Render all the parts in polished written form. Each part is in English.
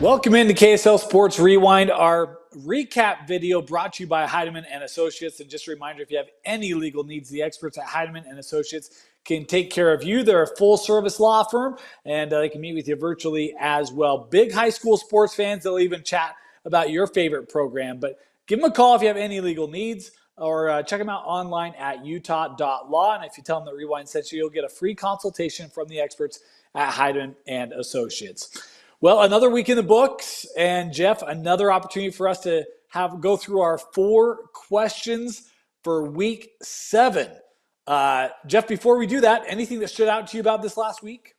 Welcome into KSL Sports Rewind, our recap video brought to you by Heidemann and Associates. And just a reminder, if you have any legal needs, the experts at Heidemann and Associates can take care of you. They're a full-service law firm, and they can meet with you virtually as well. Big high school sports fans, they'll even chat about your favorite program. But give them a call if you have any legal needs, or check them out online at utah.law. And if you tell them that Rewind sent you, you'll get a free consultation from the experts at Heidemann and Associates. Well, another week in the books, and Jeff, another opportunity for us to go through our 4 questions for week 7. Jeff, before we do that, anything that stood out to you about this last week?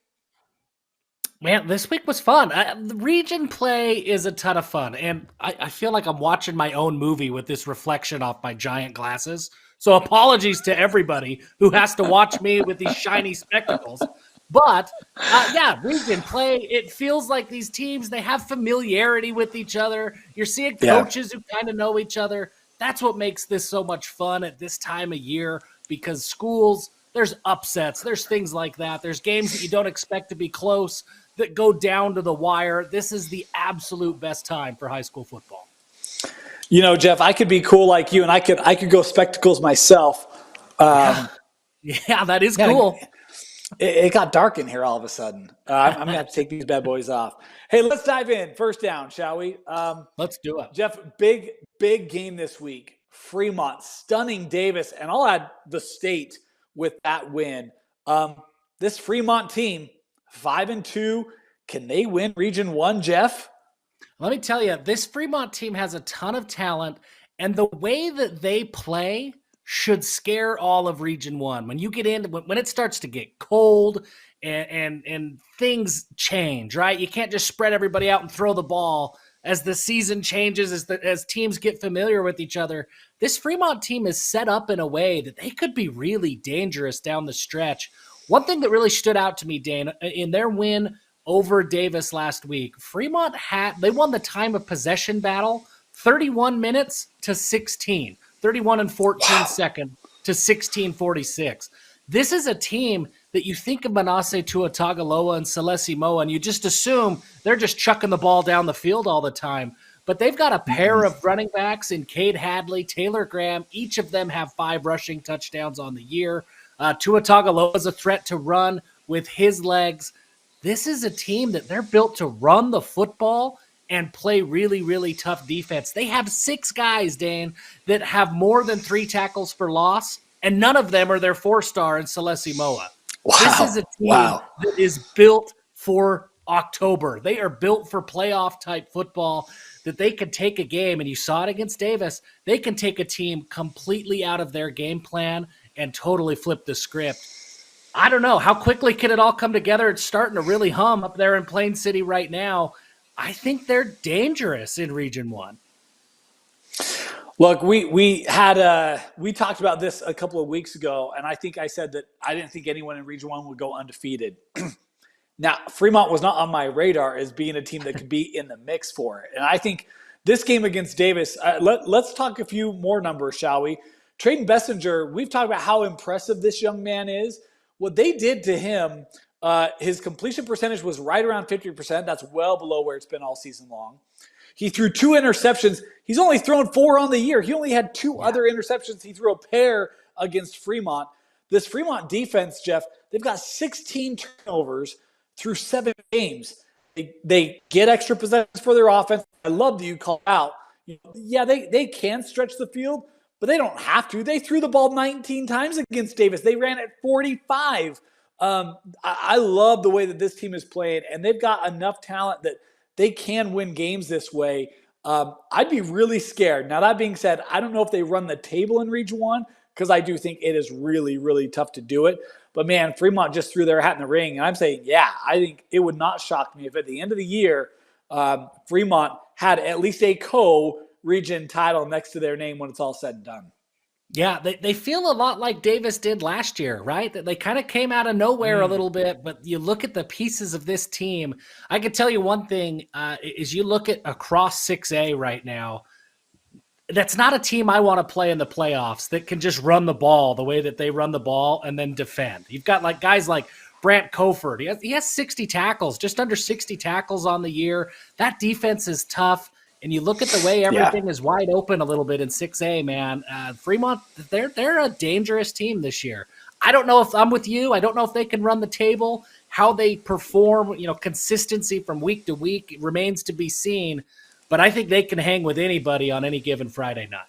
Man, this week was fun. The region play is a ton of fun, and I feel like I'm watching my own movie with this reflection off my giant glasses. So apologies to everybody who has to watch me with these shiny spectacles. But, region play, it feels like these teams, they have familiarity with each other. You're seeing coaches who kind of know each other. That's what makes this so much fun at this time of year, because schools, there's upsets. There's things like that. There's games that you don't expect to be close that go down to the wire. This is the absolute best time for high school football. You know, Jeff, I could be cool like you, and I could go spectacles myself. Yeah, that is cool. It got dark in here all of a sudden. I'm going to have to take these bad boys off. Hey, let's dive in. First down, shall we? Let's do it. Jeff, big game this week. Fremont stunning Davis, and I'll add the state with that win. This Fremont team, 5-2. Can they win Region 1, Jeff? Let me tell you, this Fremont team has a ton of talent, and the way that they play should scare all of Region 1. When you get in, when it starts to get cold and things change, right? You can't just spread everybody out and throw the ball as the season changes, as teams get familiar with each other. This Fremont team is set up in a way that they could be really dangerous down the stretch. One thing that really stood out to me, Dane, in their win over Davis last week, Fremont they won the time of possession battle 31 minutes to 16. 31 and 14 seconds to 16:46. This is a team that you think of Manasseh Tuatagaloa and Celesi Moa, and you just assume they're just chucking the ball down the field all the time. But they've got a pair of running backs in Cade Hadley, Taylor Graham. Each of them have 5 rushing touchdowns on the year. Tuatagaloa is a threat to run with his legs. This is a team that they're built to run the football and play really, really tough defense. They have 6 guys, Dane, that have more than 3 tackles for loss, and none of them are their 4-star in Celesi Moa. Wow. This is a team that is built for October. They are built for playoff-type football, that they can take a game, and you saw it against Davis, they can take a team completely out of their game plan and totally flip the script. I don't know. How quickly can it all come together? It's starting to really hum up there in Plain City right now. I think they're dangerous in Region 1. Look, we talked about this a couple of weeks ago, and I think I said that I didn't think anyone in Region 1 would go undefeated. Now, Fremont was not on my radar as being a team that could be in the mix for it. And I think this game against Davis, let's talk a few more numbers, shall we? Trayden Bessinger, we've talked about how impressive this young man is. What they did to him, his completion percentage was right around 50%. That's well below where it's been all season long. He threw 2 interceptions. He's only thrown 4 on the year. He only had 2 other interceptions. He threw a pair against Fremont. This Fremont defense, Jeff, they've got 16 turnovers through 7 games. They get extra possessions for their offense. I love that you call out. Yeah, they can stretch the field, but they don't have to. They threw the ball 19 times against Davis. They ran it 45. I love the way that this team is playing, and they've got enough talent that they can win games this way. I'd be really scared. Now, that being said, I don't know if they run the table in Region 1, because I do think it is really, really tough to do it. But, man, Fremont just threw their hat in the ring, and I'm saying, I think it would not shock me if at the end of the year Fremont had at least a co-region title next to their name when it's all said and done. Yeah, they feel a lot like Davis did last year, right? That they kind of came out of nowhere a little bit, but you look at the pieces of this team. I can tell you one thing, is you look at across 6A right now, that's not a team I want to play in the playoffs that can just run the ball the way that they run the ball and then defend. You've got like guys like Brant Coford. He has 60 tackles, just under 60 tackles on the year. That defense is tough. And you look at the way everything is wide open a little bit in 6A, man. Fremont, they're a dangerous team this year. I don't know if I'm with you. I don't know if they can run the table. How they perform, consistency from week to week remains to be seen. But I think they can hang with anybody on any given Friday night.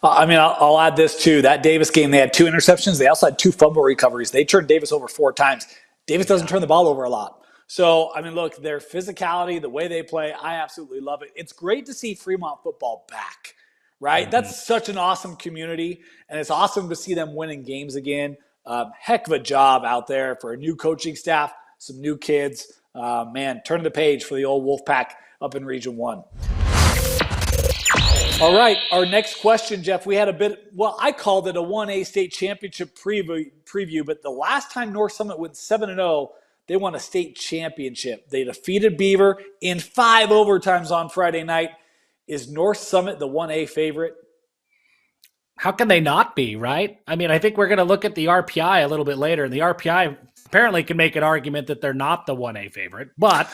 I'll add this too. That Davis game, they had 2 interceptions. They also had 2 fumble recoveries. They turned Davis over 4 times. Davis doesn't turn the ball over a lot. So, look, their physicality, the way they play, I absolutely love it. It's great to see Fremont football back, right? Mm-hmm. That's such an awesome community, and it's awesome to see them winning games again. Heck of a job out there for a new coaching staff, some new kids. Turn the page for the old Wolfpack up in Region 1. All right, our next question, Jeff, we had I called it a 1A state championship preview, but the last time North Summit went 7-0, they won a state championship. They defeated Beaver in 5 overtimes on Friday night. Is North Summit the 1A favorite? How can they not be, right? I think we're going to look at the RPI a little bit later, and the RPI apparently can make an argument that they're not the 1A favorite. But,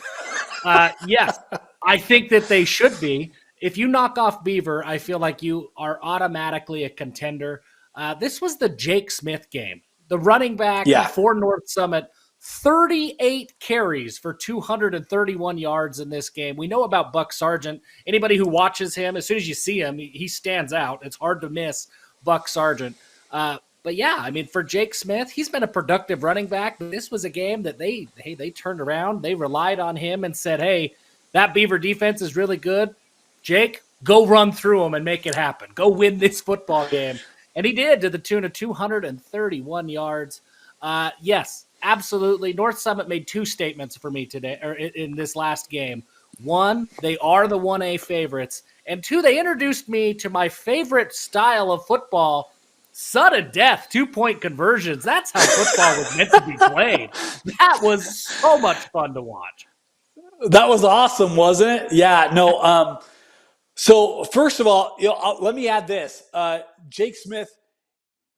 yes, I think that they should be. If you knock off Beaver, I feel like you are automatically a contender. This was the Jake Smith game. The running back for North Summit, 38 carries for 231 yards in this game. We know about Buck Sargent. Anybody who watches him, as soon as you see him, he stands out. It's hard to miss Buck Sargent. For Jake Smith, he's been a productive running back. But this was a game that they turned around. They relied on him and said, hey, that Beaver defense is really good. Jake, go run through them and make it happen. Go win this football game. And he did, to the tune of 231 yards. Yes, absolutely. North Summit made 2 statements for me today, or in this last game. 1, they are the 1A favorites. And 2, they introduced me to my favorite style of football, sudden death, 2-point conversions. That's how football was meant to be played. That was so much fun to watch. That was awesome, wasn't it? Yeah, no. So first of all, let me add this. Jake Smith,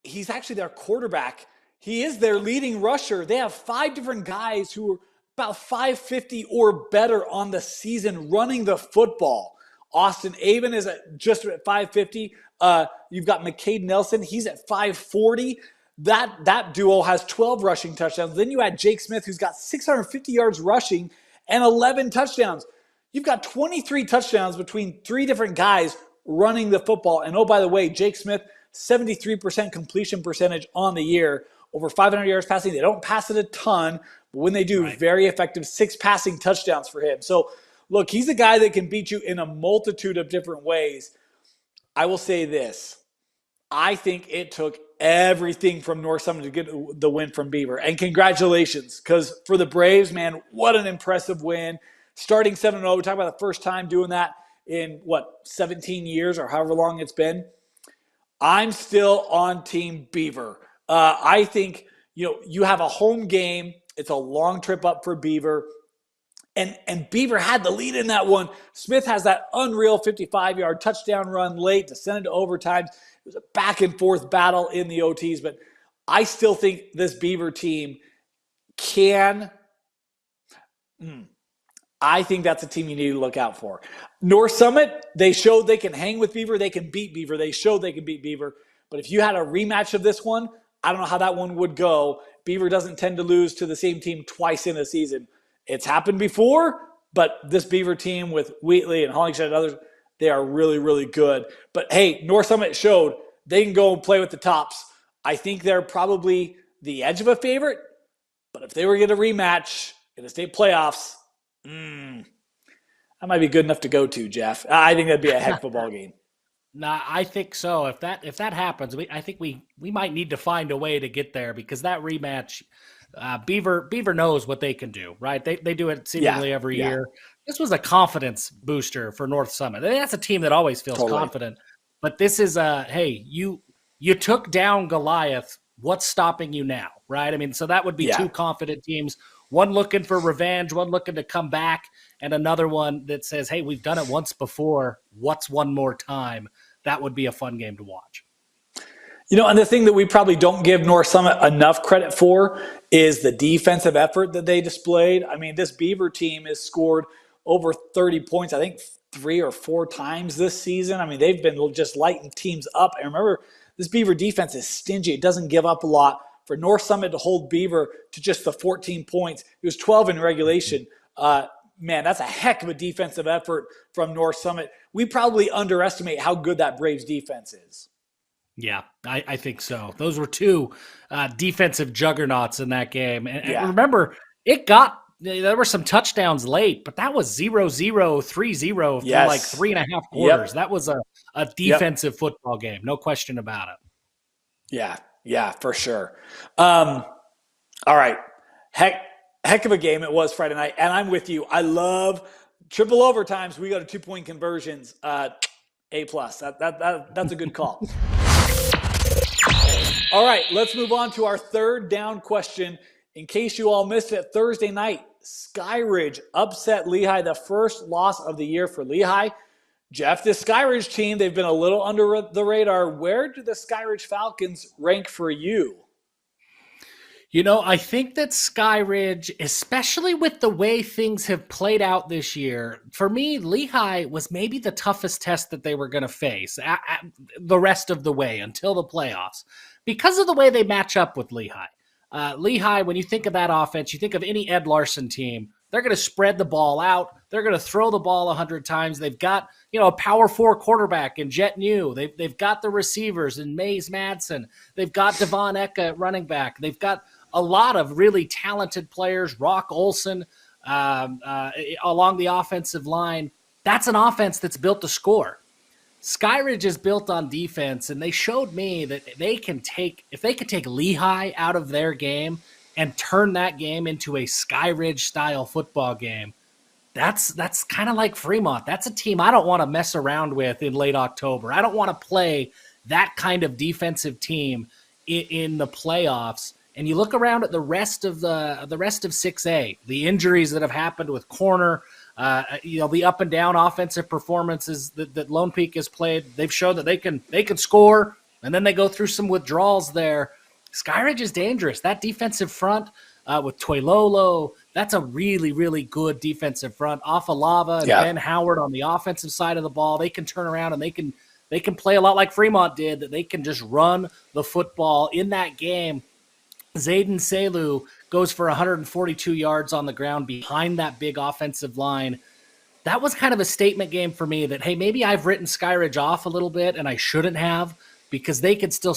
he's actually their quarterback. He is their leading rusher. They have 5 different guys who are about 550 or better on the season running the football. Austin Avon is just at 550. You've got McCade Nelson. He's at 540. That duo has 12 rushing touchdowns. Then you add Jake Smith, who's got 650 yards rushing and 11 touchdowns. You've got 23 touchdowns between 3 different guys running the football. And oh, by the way, Jake Smith, 73% completion percentage on the year, over 500 yards passing. They don't pass it a ton, but when they do, very effective 6 passing touchdowns for him. So, look, he's a guy that can beat you in a multitude of different ways. I will say this. I think it took everything from North Summit to get the win from Beaver. And congratulations, because for the Braves, man, what an impressive win. Starting 7-0, we're talking about the first time doing that in, 17 years or however long it's been. I'm still on Team Beaver. I think, you have a home game. It's a long trip up for Beaver. And Beaver had the lead in that one. Smith has that unreal 55-yard touchdown run late to send it to overtime. It was a back-and-forth battle in the OTs. But I still think this Beaver team can I think that's a team you need to look out for. North Summit, they showed they can hang with Beaver. They can beat Beaver. They showed they can beat Beaver. But if you had a rematch of this one, I don't know how that one would go. Beaver doesn't tend to lose to the same team twice in a season. It's happened before, but this Beaver team with Wheatley and Hollingshead and others, they are really, really good. But, hey, North Summit showed they can go and play with the tops. I think they're probably the edge of a favorite. But if they were to get a rematch in the state playoffs, that might be good enough to go to, Jeff. I think that'd be a heck of a ball game. Nah, I think so. If that happens, I think we might need to find a way to get there, because that rematch, Beaver knows what they can do, right? They do it seemingly every year. This was a confidence booster for North Summit. That's a team that always feels confident. But this is hey, you took down Goliath. What's stopping you now, right? So that would be 2 confident teams. One looking for revenge, one looking to come back, and another one that says, hey, we've done it once before. What's one more time? That would be a fun game to watch. And the thing that we probably don't give North Summit enough credit for is the defensive effort that they displayed. I mean, this Beaver team has scored over 30 points, I think 3 or 4 times this season. I mean, they've been just lighting teams up. And remember, this Beaver defense is stingy. It doesn't give up a lot. For North Summit to hold Beaver to just the 14 points, it was 12 in regulation. Man, that's a heck of a defensive effort from North Summit. We probably underestimate how good that Braves defense is. Yeah, I think so. Those were two defensive juggernauts in that game. And remember, there were some touchdowns late, but that was 0-0, 3-0 for like 3.5 quarters. Yep. That was a defensive football game. No question about it. Yeah, for sure. All right. Heck of a game it was Friday night. And I'm with you. I love triple overtimes. We go to 2-point conversions. A+. That's a good call. All right, let's move on to our third down question. In case you all missed it, Thursday night, Skyridge upset Lehigh, the first loss of the year for Lehigh. Jeff, this Skyridge team, they've been a little under the radar. Where do the Skyridge Falcons rank for you? I think that Skyridge, especially with the way things have played out this year, for me, Lehigh was maybe the toughest test that they were going to face the rest of the way until the playoffs because of the way they match up with Lehigh. Lehigh, when you think of that offense, you think of any Ed Larson team, they're going to spread the ball out. They're going to throw the ball 100 times. They've got, a power 4 quarterback in Jet New. They've got the receivers in Mays Madsen. They've got Devon Eka at running back. They've got a lot of really talented players, Rock Olson, along the offensive line. That's an offense that's built to score. Skyridge is built on defense, and they showed me that if they could take Lehigh out of their game and turn that game into a Skyridge-style football game, that's kind of like Fremont. That's a team I don't want to mess around with in late October. I don't want to play that kind of defensive team in the playoffs. And you look around at the rest of 6A, the injuries that have happened with corner, the up and down offensive performances that Lone Peak has played. They've shown that they can score, and then they go through some withdrawals there. Skyridge is dangerous. That defensive front with Toilolo, that's a really, really good defensive front. Afalava and Ben Howard on the offensive side of the ball, they can turn around and they can play a lot like Fremont did, that they can just run the football in that game. Zayden Selu goes for 142 yards on the ground behind that big offensive line. That was kind of a statement game for me that, hey, maybe I've written Skyridge off a little bit and I shouldn't have, because they could still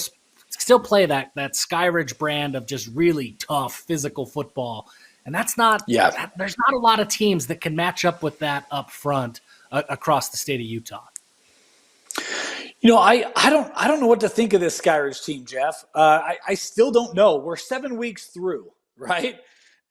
play that Skyridge brand of just really tough physical football. And that's not there's not a lot of teams that can match up with that up front across the state of Utah. I don't know what to think of this Skyridge team, Jeff. I still don't know. We're 7 weeks through, right?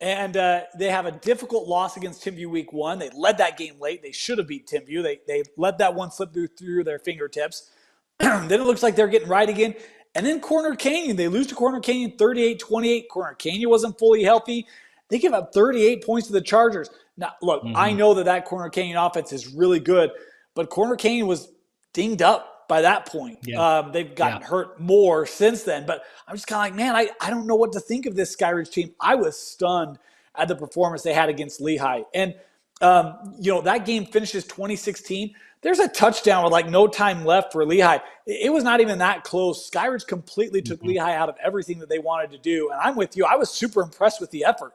And they have a difficult loss against Timview week 1. They led that game late. They should have beat Timview. They let that one slip through their fingertips. Then it looks like they're getting right again. And then Corner Canyon. They lose to Corner Canyon 38-28. Corner Canyon wasn't fully healthy. They give up 38 points to the Chargers. Now, look, I know that Corner Canyon offense is really good, but Corner Canyon was dinged up by that point. They've gotten hurt more since then. But I'm just kind of like, man, I don't know what to think of this Skyridge team. I was stunned at the performance they had against Lehigh. And, that game finishes 2016. There's a touchdown with no time left for Lehigh. It was not even that close. Skyridge completely took Lehigh out of everything that they wanted to do. And I'm with you. I was super impressed with the effort.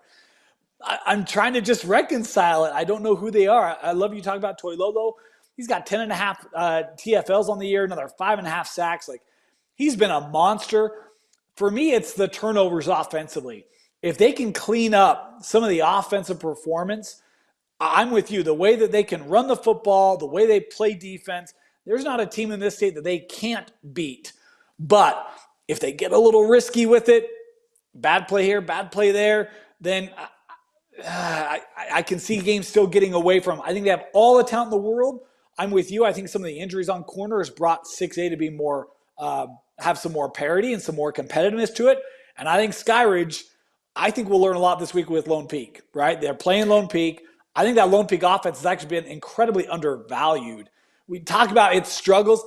I'm trying to just reconcile it. I don't know who they are. I love you talking about Toilolo. He's got 10.5 TFLs on the year, another 5.5 sacks. He's been a monster. For me, it's the turnovers offensively. If they can clean up some of the offensive performance, I'm with you. The way that they can run the football, the way they play defense, there's not a team in this state that they can't beat. But if they get a little risky with it, bad play here, bad play there, then I can see games still getting away from them. I think they have all the talent in the world. I'm with you. I think some of the injuries on corner has brought 6A to be more, have some more parity and some more competitiveness to it. And I think Skyridge, we'll learn a lot this week with Lone Peak, right? They're playing Lone Peak. I think that Lone Peak offense has actually been incredibly undervalued. We talk about its struggles.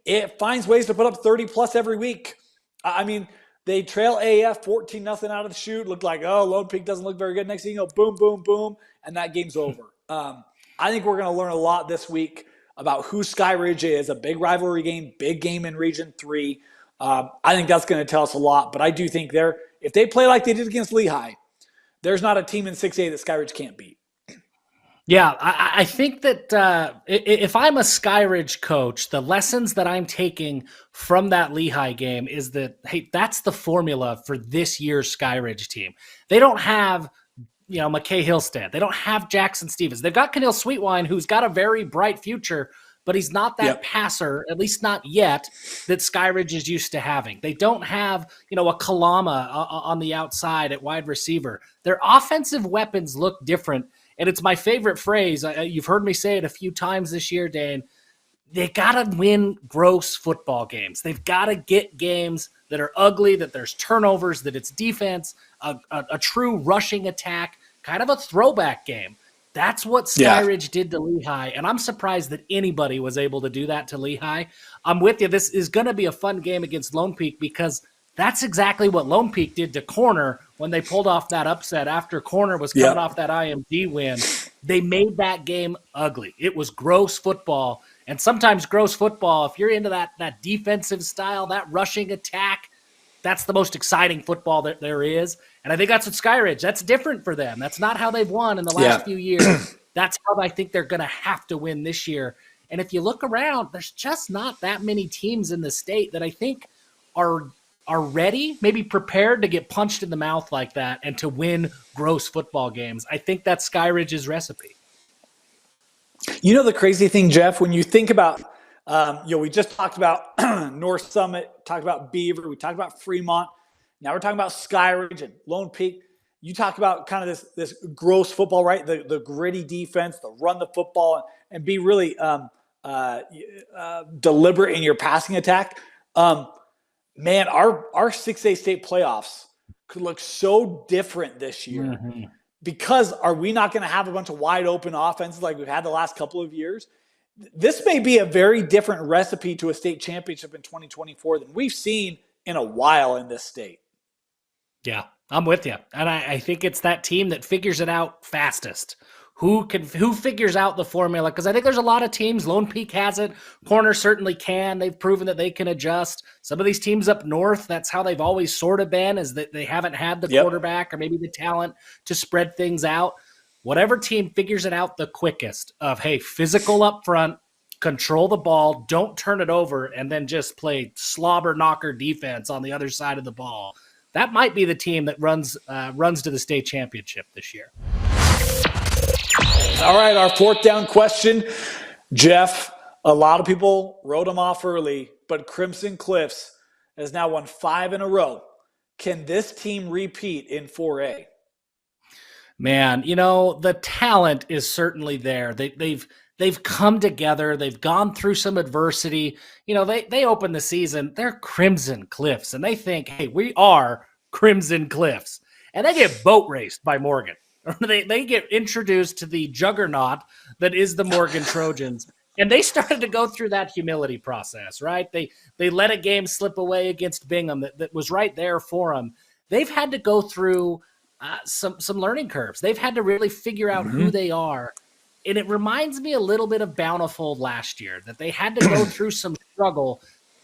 it finds ways to put up 30 plus every week. I mean, they trail AF 14-0 out of the chute. Looked like, oh, Lone Peak doesn't look very good. Next thing you know, boom, boom, boom, and that game's over. I think we're going to learn a lot this week about who Sky Ridge is. A big rivalry game, big game in Region 3. I think that's going to tell us a lot. But I do think if they play like they did against Lehigh, there's not a team in 6A that Sky Ridge can't beat. Yeah, I think that if I'm a Sky Ridge coach, the lessons that I'm taking from that Lehigh game is that, hey, that's the formula for this year's Sky Ridge team. They don't have, McKay Hillstead. They don't have Jackson Stevens. They've got Keneal Sweetwine, who's got a very bright future, but he's not that passer, at least not yet, that Sky Ridge is used to having. They don't have, a Kalama on the outside at wide receiver. Their offensive weapons look different. And it's my favorite phrase. You've heard me say it a few times this year, Dane. They got to win gross football games. They've got to get games that are ugly, that there's turnovers, that it's defense, a true rushing attack, kind of a throwback game. That's what Sky Ridge did to Lehigh, and I'm surprised that anybody was able to do that to Lehigh. I'm with you. This is going to be a fun game against Lone Peak because that's exactly what Lone Peak did to Corner when they pulled off that upset after Corner was coming off that IMG win. They made that game ugly. It was gross football. And sometimes gross football, if you're into that defensive style, that rushing attack, that's the most exciting football that there is. And I think that's what Sky Ridge, that's different for them. That's not how they've won in the last few years. That's how I think they're going to have to win this year. And if you look around, there's just not that many teams in the state that I think are ready, maybe prepared to get punched in the mouth like that and to win gross football games. I think that's Sky Ridge's recipe. You know the crazy thing, Jeff, when you think about, we just talked about North Summit, talked about Beaver, we talked about Fremont. Now we're talking about Sky Ridge and Lone Peak. You talk about kind of this gross football, right? The gritty defense, the run the football, and be really deliberate in your passing attack. Man, our 6A state playoffs could look so different this year because are we not going to have a bunch of wide open offenses like we've had the last couple of years? This may be a very different recipe to a state championship in 2024 than we've seen in a while in this state. Yeah, I'm with you. And I think it's that team that figures it out fastest. Who figures out the formula? Because I think there's a lot of teams. Lone Peak has it. Corner certainly can. They've proven that they can adjust. Some of these teams up north, that's how they've always sort of been, is that they haven't had the quarterback or maybe the talent to spread things out. Whatever team figures it out the quickest of, hey, physical up front, control the ball, don't turn it over, and then just play slobber knocker defense on the other side of the ball. That might be the team that runs to the state championship this year. All right, our fourth down question. Jeff, a lot of people wrote them off early, but Crimson Cliffs has now won 5 in a row. Can this team repeat in 4A? Man, the talent is certainly there. They've come together. They've gone through some adversity. They open the season, they're Crimson Cliffs, and they think, hey, we are Crimson Cliffs. And they get boat raced by Morgan. They get introduced to the juggernaut that is the Morgan Trojans. And they started to go through that humility process, right? They let a game slip away against Bingham that was right there for them. They've had to go through some learning curves. They've had to really figure out who they are. And it reminds me a little bit of Bountiful last year, that they had to go through some struggle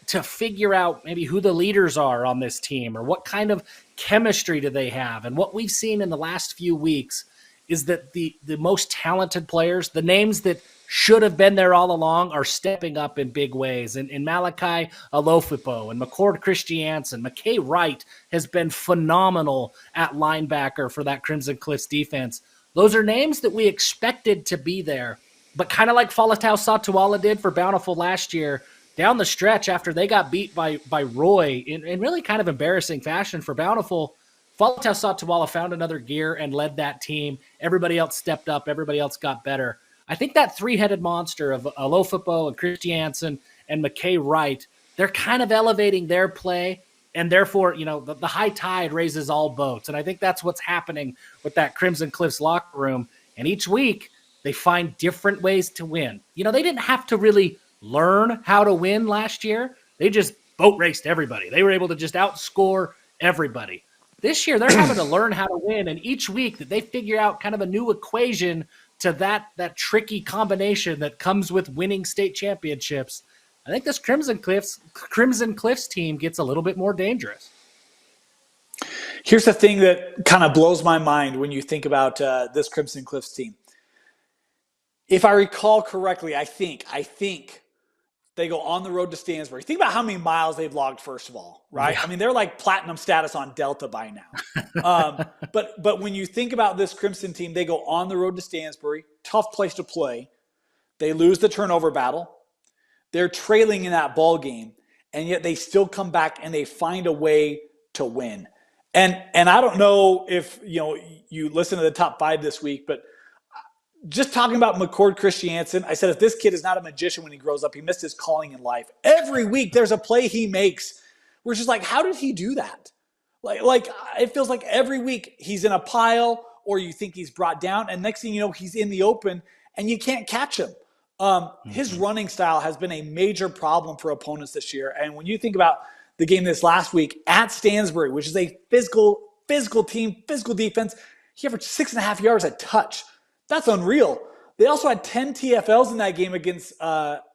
to figure out maybe who the leaders are on this team or what kind of chemistry do they have. And what we've seen in the last few weeks is that the most talented players, the names that should have been there all along, are stepping up in big ways. And in Malachi Alofipo and McCord Christiansen, McKay Wright has been phenomenal at linebacker for that Crimson Cliffs defense. Those are names that we expected to be there, but kind of like Falatau Satuala did for Bountiful last year, down the stretch after they got beat by Roy in really kind of embarrassing fashion for Bountiful, Falatau Satuala found another gear and led that team. Everybody else stepped up. Everybody else got better. I think that three-headed monster of Alofipo and Christiansen and McKay Wright, they're kind of elevating their play, and therefore, the high tide raises all boats. And I think that's what's happening with that Crimson Cliffs locker room. And each week, they find different ways to win. They didn't have to really learn how to win last year, they just boat raced everybody. They were able to just outscore everybody. This year, they're having to learn how to win, and each week that they figure out kind of a new equation to that tricky combination that comes with winning state championships, I think this Crimson Cliffs team gets a little bit more dangerous. Here's the thing that kind of blows my mind when you think about this Crimson Cliffs team. If I recall correctly, I think they go on the road to Stansbury. Think about how many miles they've logged, first of all, right? Yeah. I mean, they're like platinum status on Delta by now. But when you think about this Crimson team, they go on the road to Stansbury, tough place to play. They lose the turnover battle. They're trailing in that ball game, and yet they still come back and they find a way to win. And I don't know if you listen to the top 5 this week, but just talking about McCord Christiansen, I said if this kid is not a magician when he grows up, he missed his calling in life. Every week there's a play he makes. We're just like, how did he do that? Like it feels like every week he's in a pile or you think he's brought down, and next thing you know, he's in the open and you can't catch him. His running style has been a major problem for opponents this year. And when you think about the game this last week at Stansbury, which is a physical team, physical defense, he averaged 6.5 yards a touch. That's unreal. They also had 10 TFLs in that game against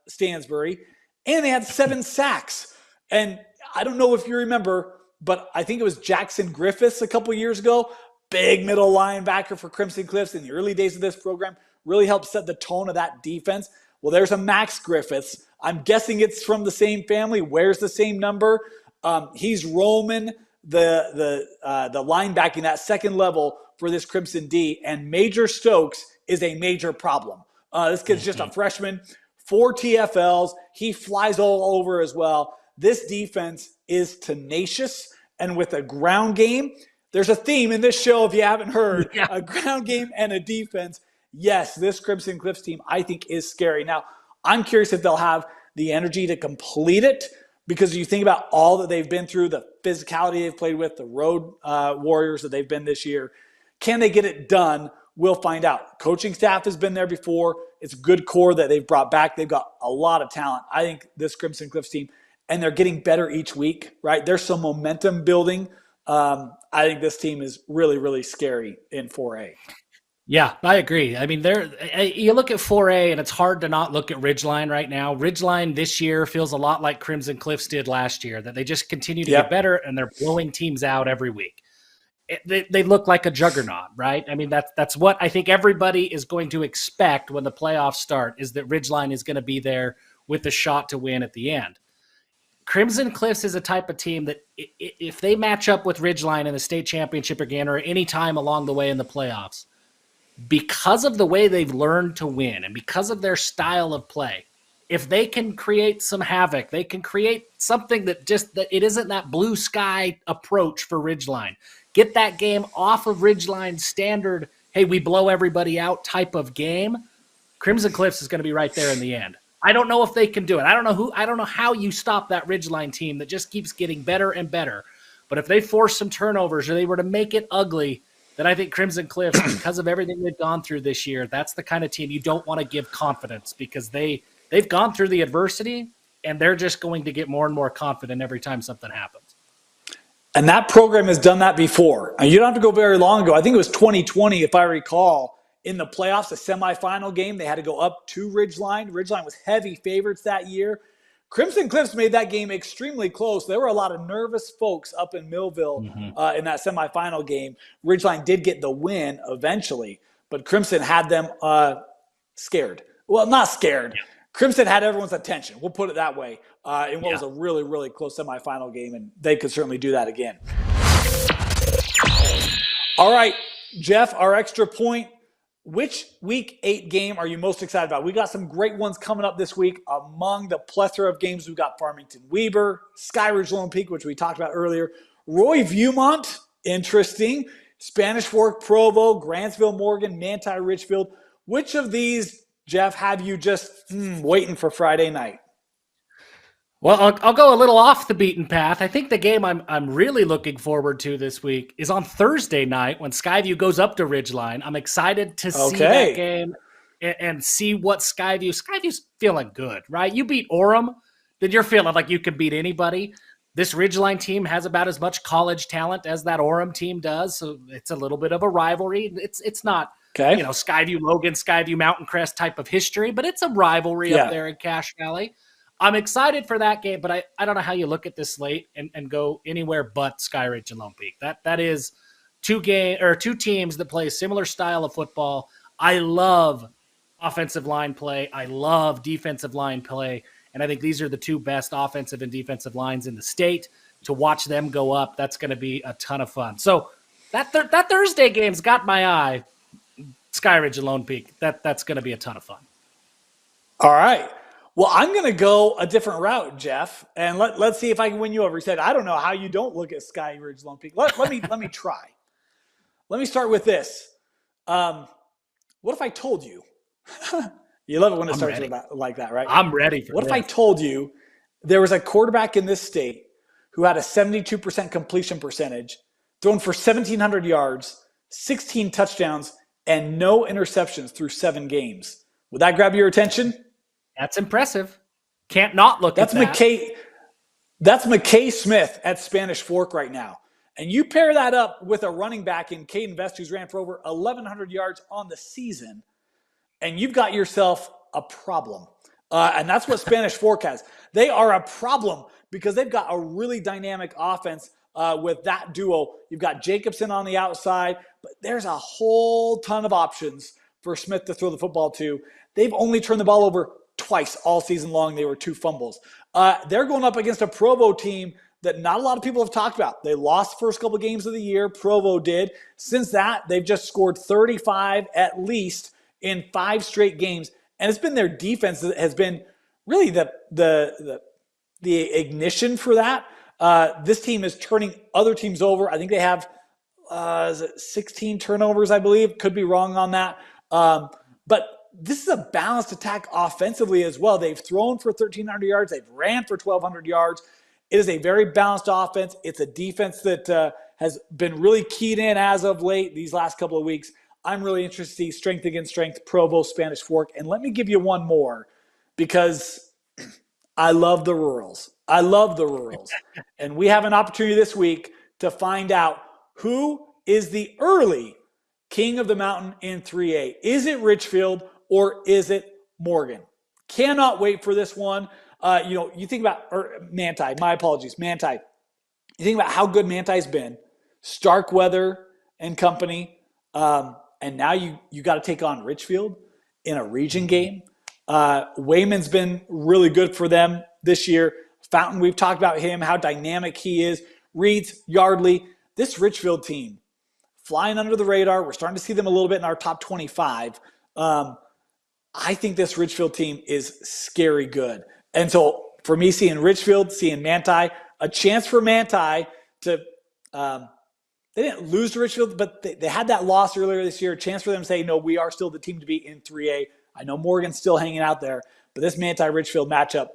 Stansbury, and they had 7 sacks. And I don't know if you remember, but I think it was Jackson Griffiths a couple years ago, big middle linebacker for Crimson Cliffs in the early days of this program, really helped set the tone of that defense. Well, there's a Max Griffiths. I'm guessing it's from the same family, wears the same number. He's roaming the linebacking, that second level for this Crimson D, and Major Stokes is a major problem. This kid's just a freshman, 4 TFLs. He flies all over as well. This defense is tenacious, and with a ground game, there's a theme in this show if you haven't heard, a ground game and a defense. Yes, this Crimson Cliffs team I think is scary. Now, I'm curious if they'll have the energy to complete it, because you think about all that they've been through, the physicality they've played with, the road warriors that they've been this year. Can they get it done? We'll find out. Coaching staff has been there before. It's a good core that they've brought back. They've got a lot of talent. I think this Crimson Cliffs team, and they're getting better each week, right? There's some momentum building. I think this team is really, really scary in 4A. Yeah, I agree. I mean, you look at 4A, and it's hard to not look at Ridgeline right now. Ridgeline this year feels a lot like Crimson Cliffs did last year, that they just continue to get better, and they're blowing teams out every week. They look like a juggernaut, right? I mean, that's what I think everybody is going to expect when the playoffs start, is that Ridgeline is going to be there with a shot to win at the end. Crimson Cliffs is a type of team that if they match up with Ridgeline in the state championship again or any time along the way in the playoffs, because of the way they've learned to win and because of their style of play, if they can create some havoc, they can create something that it isn't that blue sky approach for Ridgeline. Get that game off of Ridgeline's standard, hey, we blow everybody out type of game. Crimson Cliffs is going to be right there in the end. I don't know if they can do it. I don't know how you stop that Ridgeline team that just keeps getting better and better. But if they force some turnovers or they were to make it ugly, then I think Crimson Cliffs, because of everything they've gone through this year, that's the kind of team you don't want to give confidence, because they've gone through the adversity and they're just going to get more and more confident every time something happens. And that program has done that before. And you don't have to go very long ago. I think it was 2020, if I recall, in the playoffs, the semifinal game, they had to go up to Ridgeline. Ridgeline was heavy favorites that year. Crimson Cliffs made that game extremely close. There were a lot of nervous folks up in Millville in that semifinal game. Ridgeline did get the win eventually, but Crimson had them scared. Well, not scared. Yeah. Crimson had everyone's attention. We'll put it that way. In what was a really, really close semifinal game, and they could certainly do that again. All right, Jeff, our extra point. Which Week 8 game are you most excited about? We got some great ones coming up this week. Among the plethora of games, we've got Farmington Weber, Skyridge Lone Peak, which we talked about earlier, Roy Viewmont, interesting, Spanish Fork Provo, Grantsville Morgan, Manti Richfield. Which of these, Jeff, have you just waiting for Friday night? Well, I'll go a little off the beaten path. I think the game I'm really looking forward to this week is on Thursday night when Skyview goes up to Ridgeline. I'm excited to see that game. and see what Skyview's feeling good, right? You beat Orem, then you're feeling like you can beat anybody. This Ridgeline team has about as much college talent as that Orem team does, so it's a little bit of a rivalry. It's not, Okay. Skyview Logan, Skyview Mountain Crest type of history, but it's a rivalry up there in Cache Valley. I'm excited for that game, but I don't know how you look at this slate and go anywhere but Sky Ridge and Lone Peak. That is two teams that play a similar style of football. I love offensive line play. I love defensive line play. And I think these are the two best offensive and defensive lines in the state. To watch them go up, that's going to be a ton of fun. So that Thursday game's got my eye. Sky Ridge and Lone Peak. That's going to be a ton of fun. All right. Well, I'm going to go a different route, Jeff, and let's see if I can win you over. He said, I don't know how you don't look at Sky Ridge Lone Peak. Let me try. Let me start with this. What if I told you? You love it when it starts like that, right? I'm ready for What if I told you there was a quarterback in this state who had a 72% completion percentage, thrown for 1,700 yards, 16 touchdowns, and no interceptions through 7 games? Would that grab your attention? That's impressive. Can't not look at that. That's McKay Smith at Spanish Fork right now. And you pair that up with a running back in Caden Vest who's ran for over 1,100 yards on the season, and you've got yourself a problem. And that's what Spanish Fork has. They are a problem because they've got a really dynamic offense with that duo. You've got Jacobson on the outside, but there's a whole ton of options for Smith to throw the football to. They've only turned the ball over twice all season long. They were 2 fumbles. They're going up against a Provo team that not a lot of people have talked about. They lost the first couple of games of the year. Provo did. Since that, they've just scored 35 at least in 5 straight games. And it's been their defense that has been really the ignition for that. This team is turning other teams over. I think they have 16 turnovers, I believe. Could be wrong on that. But this is a balanced attack offensively as well. They've thrown for 1,300 yards. They've ran for 1,200 yards. It is a very balanced offense. It's a defense that has been really keyed in as of late these last couple of weeks. I'm really interested to see strength against strength, Provo, Spanish Fork. And let me give you one more because I love the rurals. I love the rurals. And we have an opportunity this week to find out who is the early king of the mountain in 3A. Is it Richfield or is it Morgan? Cannot wait for this one. You think about Manti. My apologies, Manti. You think about how good Manti's been, Starkweather and company, and now you got to take on Richfield in a region game. Wayman's been really good for them this year. Fountain, we've talked about him, how dynamic he is. Reeds, Yardley, this Richfield team, flying under the radar. We're starting to see them a little bit in our top 25. I think this Richfield team is scary good. And so for me, seeing Richfield, seeing Manti, a chance for Manti to they didn't lose to Richfield, but they had that loss earlier this year. A chance for them to say, no, we are still the team to beat in 3A. I know Morgan's still hanging out there, but this Manti-Richfield matchup,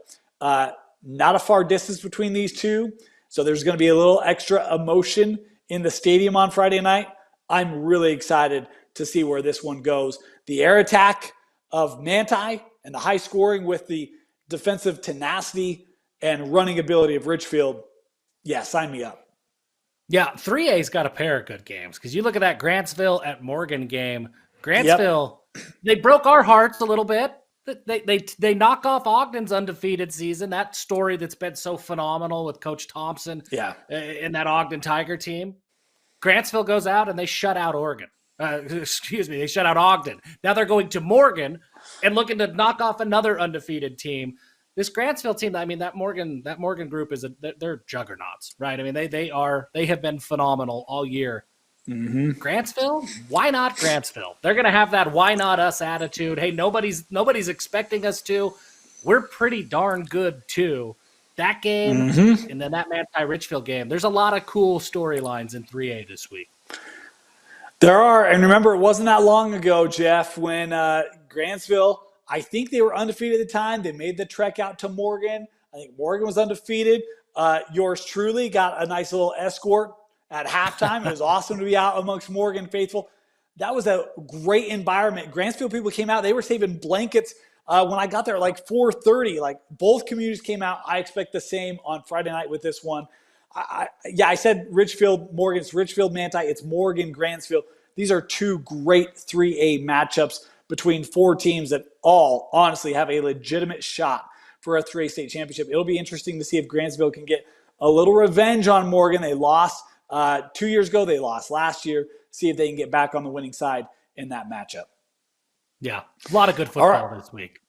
not a far distance between these two. So there's going to be a little extra emotion in the stadium on Friday night. I'm really excited to see where this one goes. The air attack of Manti and the high scoring with the defensive tenacity and running ability of Richfield. Yeah, sign me up. Yeah, 3A's got a pair of good games because you look at that Grantsville at Morgan game. Grantsville, They broke our hearts a little bit. They knock off Ogden's undefeated season. That story that's been so phenomenal with Coach Thompson in that Ogden Tiger team. Grantsville goes out and they shut out Oregon. They shut out Ogden. Now they're going to Morgan and looking to knock off another undefeated team. This Grantsville team, I mean, that Morgan group they're juggernauts, right? I mean, they have been phenomenal all year. Mm-hmm. Grantsville? Why not Grantsville? They're going to have that why not us attitude. Hey, nobody's expecting us to. We're pretty darn good too. That game and then that Manti-Richfield game. There's a lot of cool storylines in 3A this week. There are, and remember, it wasn't that long ago, Jeff, when Grantsville, I think they were undefeated at the time. They made the trek out to Morgan. I think Morgan was undefeated. Yours truly got a nice little escort at halftime. It was awesome to be out amongst Morgan faithful. That was a great environment. Grantsville people came out. They were saving blankets when I got there at like 4:30. Like both communities came out. I expect the same on Friday night with this one. I said Richfield, Morgan. It's Richfield, Manti. It's Morgan, Grantsville. These are two great 3A matchups between four teams that all honestly have a legitimate shot for a 3A state championship. It'll be interesting to see if Grantsville can get a little revenge on Morgan. They lost 2 years ago. They lost last year. See if they can get back on the winning side in that matchup. Yeah, a lot of good football this week.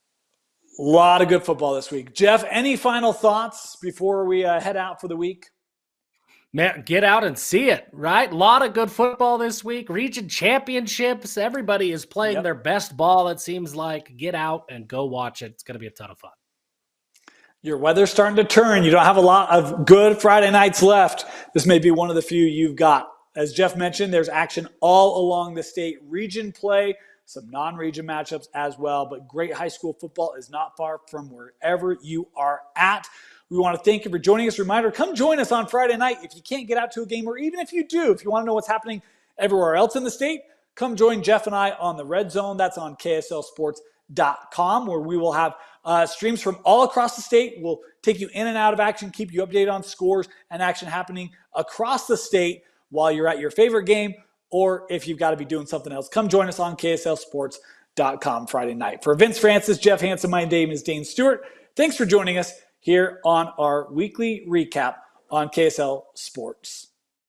A lot of good football this week. Jeff, any final thoughts before we head out for the week? Man, get out and see it, right? A lot of good football this week. Region championships. Everybody is playing their best ball, it seems like. Get out and go watch it. It's going to be a ton of fun. Your weather's starting to turn. You don't have a lot of good Friday nights left. This may be one of the few you've got. As Jeff mentioned, there's action all along the state. Region play, some non-region matchups as well. But great high school football is not far from wherever you are at. We want to thank you for joining us. Reminder, come join us on Friday night if you can't get out to a game, or even if you do, if you want to know what's happening everywhere else in the state, come join Jeff and I on the Red Zone. That's on KSLSports.com, where we will have streams from all across the state. We'll take you in and out of action, keep you updated on scores and action happening across the state while you're at your favorite game, or if you've got to be doing something else. Come join us on KSLSports.com Friday night. For Vince Francis, Jeff Hansen, my name is Dane Stewart. Thanks for joining us here on our weekly recap on KSL Sports.